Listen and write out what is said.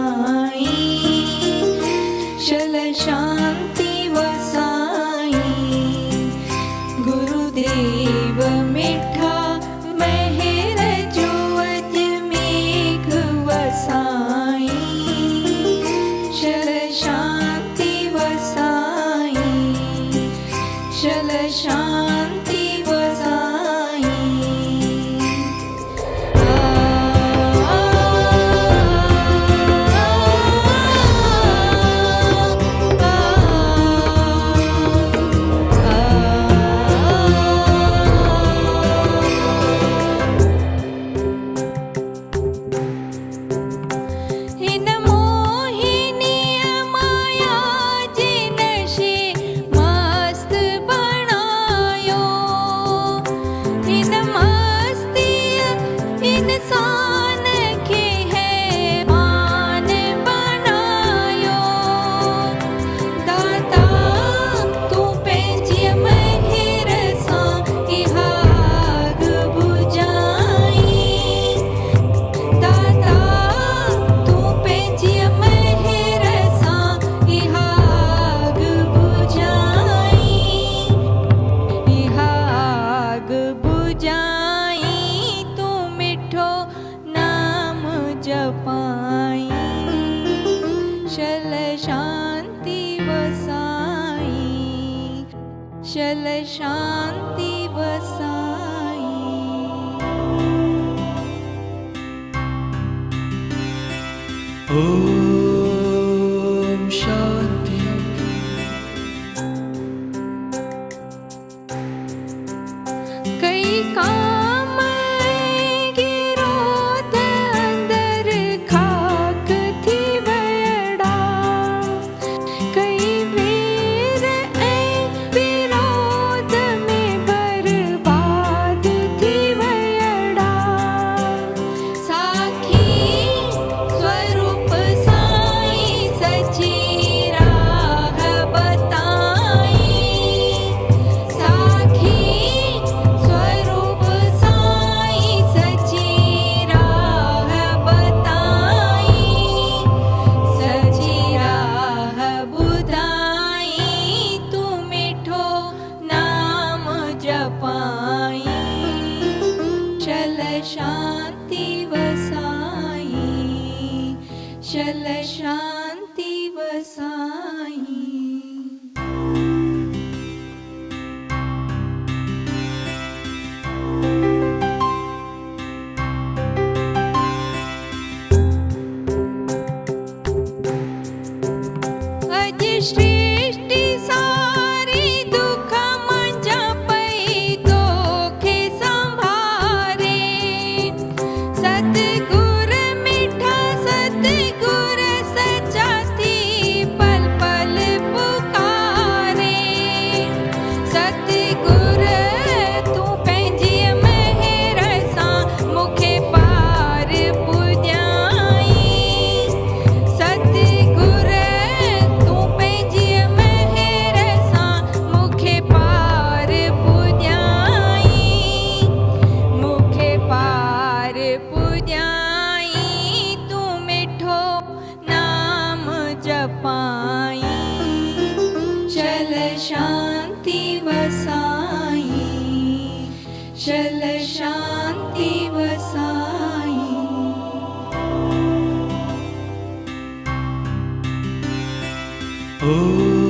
वसाई, शल शांति वसाई। गुरुदेव मिठा मेहर जुवत मेघ वसाई, शल शांति वसाई, शल शांति वसाई। इन मोहिनी माया जिनसे मस्त बनायो, इन मस्ती इंसान के है मान बनायो। दाता तू पेंजिय महिर सा इहाग बुझाई, दाता तू पेंजिय महिर सा इहाग बुझाई, इहाग बुझाई। तू मिठो नाम जपाई, शल शांति वसाई, शल शांति वसाई। ओम शांति। कई काम गिरोध अंदर खाक थी वड़ा, कई वीर विरोध में बर्बाद थी वड़ा। साखी स्वरूप साई सची राह बताई, साखी स्वरूप साई सची राह बताई, सची राह बुधाई। तू मिठो नाम जपाई, शल शांति वसाई, शल शांति वसाई। अज सृष्टि सारी दुख मंजा पई दोखे संभारे, सतगुर मिठा सतगुर सच्चा थी पल पल पुकारे। सतगुर तू पंहिंजी महिर सां मूंखे पार पुॼाई, सतगुर तू पंहिंजी महिर सां मूंखे पार पुॼाई, मूंखे पार पुॼाई। तू मिठो नाम जपाई, शल शांति वसाई, शल शांति वसाई। ओम